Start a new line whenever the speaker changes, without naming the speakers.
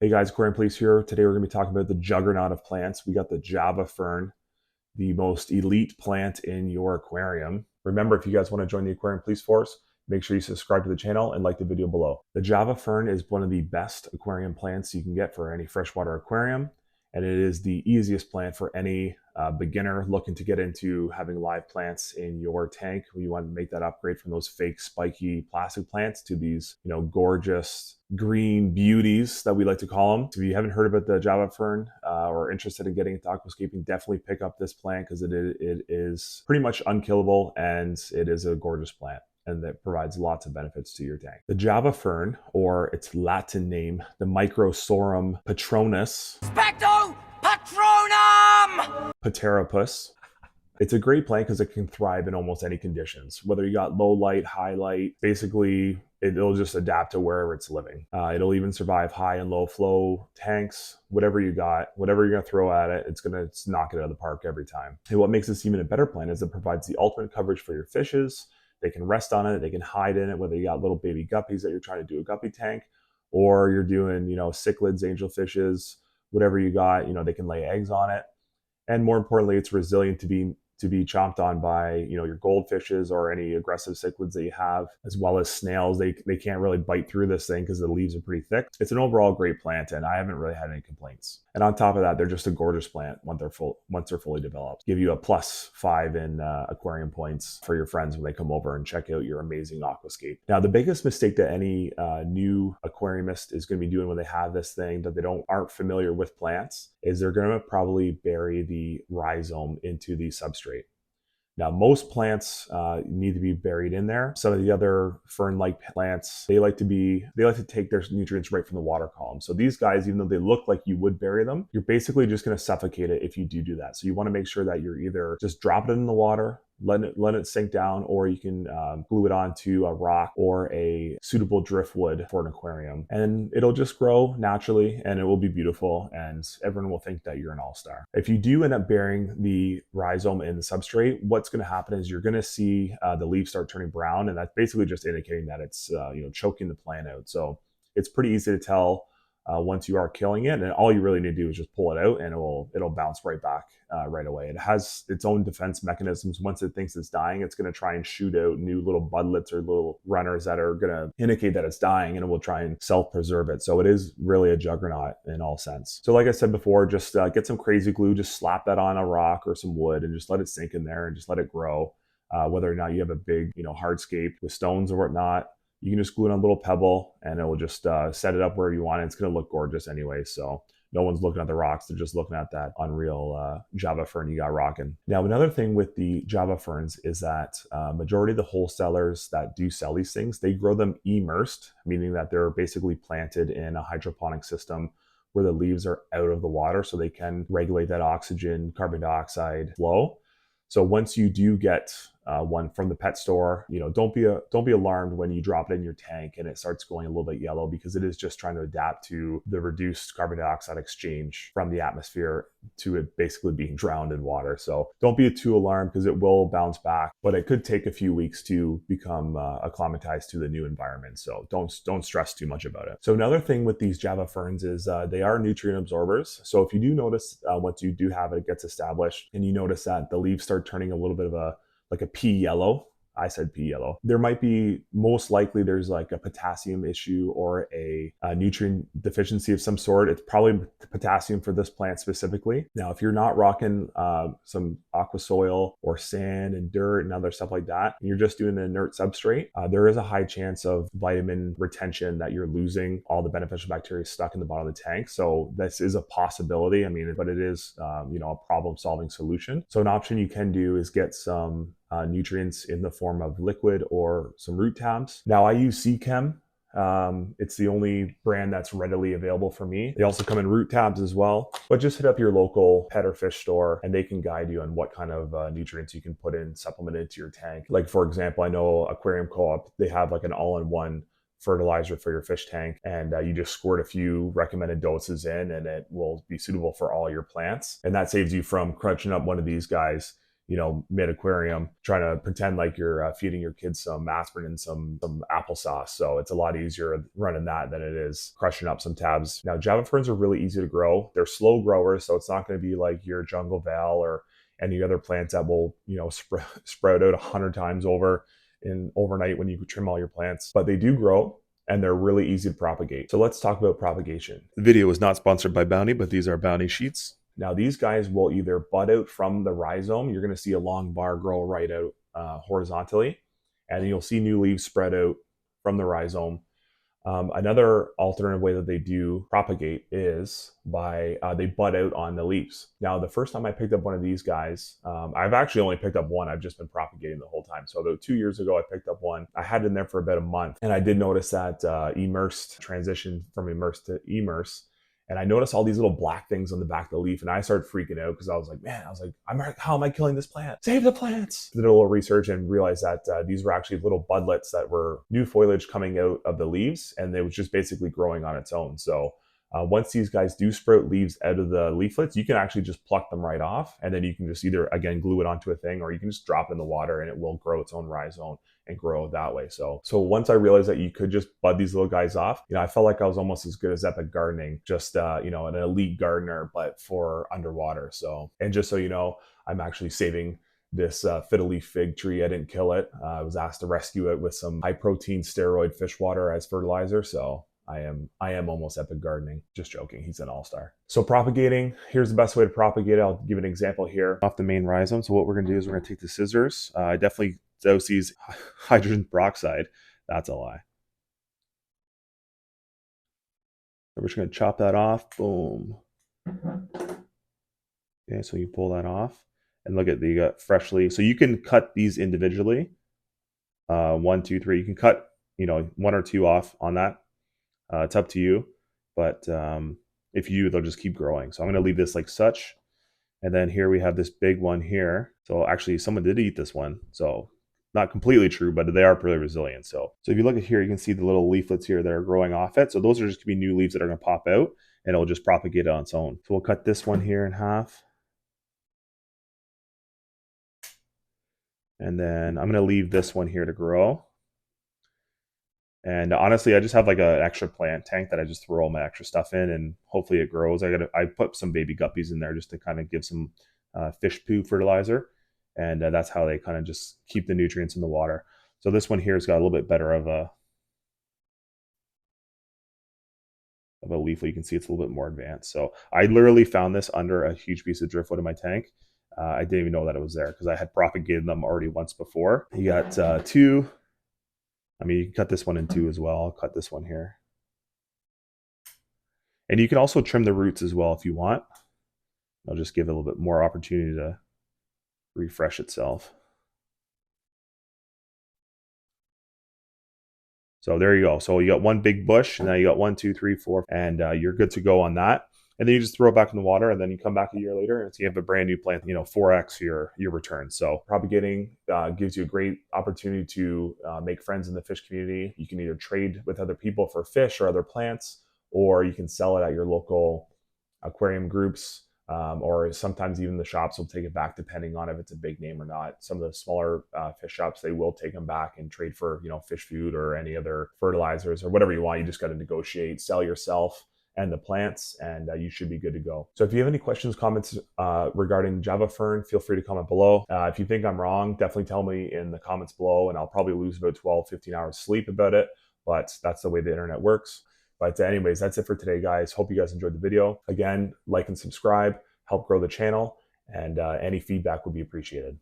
Hey guys, Aquarium Police here. Today we're going to be talking about the juggernaut of plants. We got the Java Fern, the most elite plant in your aquarium. Remember, if you guys want to join the Aquarium Police Force, make sure you subscribe to the channel and like the video below. The Java Fern is one of the best aquarium plants you can get for any freshwater aquarium, and it is the easiest plant for any beginner looking to get into having live plants in your tank. You want to make that upgrade from those fake spiky plastic plants to these, gorgeous green beauties that we like to call them. So if you haven't heard about the Java Fern or interested in getting into aquascaping, definitely pick up this plant because it is pretty much unkillable and it is a gorgeous plant and that provides lots of benefits to your tank. The Java Fern, or its Latin name, the Microsorum Patronus. Specto Patronum! Pteropus. It's a great plant because it can thrive in almost any conditions. Whether you got low light, high light, basically it'll just adapt to wherever it's living. It'll even survive high and low flow tanks, whatever you got, whatever you're gonna throw at it, it's gonna knock it out of the park every time. And what makes this even a better plant is it provides the ultimate coverage for your fishes. They can rest on it, they can hide in it, whether you got little baby guppies that you're trying to do a guppy tank, or you're doing, cichlids, angelfishes, whatever you got, they can lay eggs on it. And more importantly, it's resilient to be chomped on by your goldfishes or any aggressive cichlids that you have, as well as snails. They can't really bite through this thing because the leaves are pretty thick. It's an overall great plant, and I haven't really had any complaints. And on top of that, they're just a gorgeous plant once they're fully developed. Give you a +5 in aquarium points for your friends when they come over and check out your amazing aquascape. Now, the biggest mistake that any new aquariumist is going to be doing when they have this thing that they aren't familiar with plants is they're going to probably bury the rhizome into the substrate. Now, most plants need to be buried in there. Some of the other fern-like plants, they like to take their nutrients right from the water column. So these guys, even though they look like you would bury them, you're basically just going to suffocate it if you do that. So you want to make sure that you're either just drop it in the water, let it sink down, or you can glue it onto a rock or a suitable driftwood for an aquarium. And it'll just grow naturally and it will be beautiful and everyone will think that you're an all-star. If you do end up burying the rhizome in the substrate, what's going to happen is you're going to see the leaves start turning brown, and that's basically just indicating that it's choking the plant out. So it's pretty easy to tell once you are killing it, and all you really need to do is just pull it out and it'll bounce right back right away. It has its own defense mechanisms. Once it thinks it's dying, it's going to try and shoot out new little budlets or little runners that are going to indicate that it's dying, and it will try and self-preserve it. So it is really a juggernaut in all sense. So like I said before, just get some crazy glue, just slap that on a rock or some wood and just let it sink in there and just let it grow. Whether or not you have a big hardscape with stones or whatnot, you can just glue it on a little pebble and it will just set it up where you want it. It's going to look gorgeous anyway. So no one's looking at the rocks. They're just looking at that unreal Java Fern you got rocking. Now, another thing with the Java Ferns is that majority of the wholesalers that do sell these things, they grow them immersed, meaning that they're basically planted in a hydroponic system where the leaves are out of the water so they can regulate that oxygen, carbon dioxide flow. So once you do get one from the pet store, don't be alarmed when you drop it in your tank and it starts going a little bit yellow, because it is just trying to adapt to the reduced carbon dioxide exchange from the atmosphere to it basically being drowned in water. So don't be too alarmed, because it will bounce back, but it could take a few weeks to become acclimatized to the new environment. So don't stress too much about it. So another thing with these Java Ferns is they are nutrient absorbers. So if you do notice, once you do have it, it gets established, and you notice that the leaves start turning a little bit of a pea yellow. I said pea yellow. There might be, most likely there's like a potassium issue or a nutrient deficiency of some sort. It's probably potassium for this plant specifically. Now, if you're not rocking some aqua soil or sand and dirt and other stuff like that, and you're just doing an inert substrate, there is a high chance of vitamin retention, that you're losing all the beneficial bacteria stuck in the bottom of the tank. So this is a possibility. But it is a problem solving solution. So an option you can do is get some nutrients in the form of liquid or some root tabs. Now, I use Seachem. It's the only brand that's readily available for me. They also come in root tabs as well, but just hit up your local pet or fish store and they can guide you on what kind of nutrients you can put in, supplement into your tank. Like, for example, I know Aquarium Co-op, they have like an all-in-one fertilizer for your fish tank, and you just squirt a few recommended doses in and it will be suitable for all your plants. And that saves you from crunching up one of these guys mid aquarium, trying to pretend like you're feeding your kids some aspirin and some applesauce. So it's a lot easier running that than it is crushing up some tabs. Now, Java ferns are really easy to grow. They're slow growers, so it's not going to be like your jungle val or any other plants that will, sprout out 100 times over in overnight when you trim all your plants. But they do grow, and they're really easy to propagate. So let's talk about propagation. The video is not sponsored by Bounty, but these are Bounty sheets. Now, these guys will either bud out from the rhizome. You're going to see a long bar grow right out horizontally, and you'll see new leaves spread out from the rhizome. Another alternative way that they do propagate is by they bud out on the leaves. Now, the first time I picked up one of these guys, I've actually only picked up one. I've just been propagating the whole time. So about 2 years ago, I picked up one. I had it in there for about a month, and I did notice that immersed transition from immersed to immerse. And I noticed all these little black things on the back of the leaf, and I started freaking out because I was like, how am I killing this plant? Save the plants! Did a little research and realized that these were actually little budlets that were new foliage coming out of the leaves, and they was just basically growing on its own. So once these guys do sprout leaves out of the leaflets, you can actually just pluck them right off, and then you can just either, again, glue it onto a thing, or you can just drop it in the water and it will grow its own rhizome and grow that way. So once I realized that you could just bud these little guys off, I felt like I was almost as good as Epic Gardening, just an elite gardener, but for underwater. So, and just so you know, I'm actually saving this fiddle leaf fig tree. I didn't kill it. I was asked to rescue it with some high protein steroid fish water as fertilizer. So I am almost Epic Gardening. Just joking. He's an all-star. So propagating, here's the best way to propagate it. I'll give an example here off the main rhizome. So what we're going to do is we're going to take the scissors. I definitely dose these hydrogen peroxide. That's a lie. So we're just going to chop that off. Boom. Okay, so you pull that off. And look at you got fresh leaves. So you can cut these individually. 1, 2, 3. You can cut, 1 or 2 off on that. It's up to you, but if you do, they'll just keep growing. So I'm going to leave this like such. And then here we have this big one here. So actually someone did eat this one. So not completely true, but they are pretty resilient. So if you look at here, you can see the little leaflets here that are growing off it. So those are just going to be new leaves that are going to pop out, and it'll just propagate on its own. So we'll cut this one here in half. And then I'm going to leave this one here to grow. And honestly, I just have like an extra plant tank that I just throw all my extra stuff in, and hopefully it grows. I put some baby guppies in there just to kind of give some fish poo fertilizer, and that's how they kind of just keep the nutrients in the water. So this one here has got a little bit better of a leaflet. You can see it's a little bit more advanced. So I literally found this under a huge piece of driftwood in my tank. I didn't even know that it was there because I had propagated them already once before. You got 2. I mean, you can cut this one in 2 as well. I'll cut this one here. And you can also trim the roots as well if you want. I'll just give it a little bit more opportunity to refresh itself. So there you go. So you got one big bush, and now you got 1, 2, 3, 4, and you're good to go on that. And then you just throw it back in the water, and then you come back a year later, and so you have a brand new plant, 4x your return. So propagating gives you a great opportunity to make friends in the fish community. You can either trade with other people for fish or other plants, or you can sell it at your local aquarium groups, or sometimes even the shops will take it back depending on if it's a big name or not. Some of the smaller fish shops, they will take them back and trade for fish food or any other fertilizers or whatever you want. You just got to negotiate, sell yourself and the plants, and you should be good to go. So if you have any questions, comments regarding Java Fern, feel free to comment below. If you think I'm wrong, definitely tell me in the comments below, and I'll probably lose about 12, 15 hours sleep about it, but that's the way the internet works. But anyways, that's it for today, guys. Hope you guys enjoyed the video. Again, like and subscribe, help grow the channel, and any feedback would be appreciated.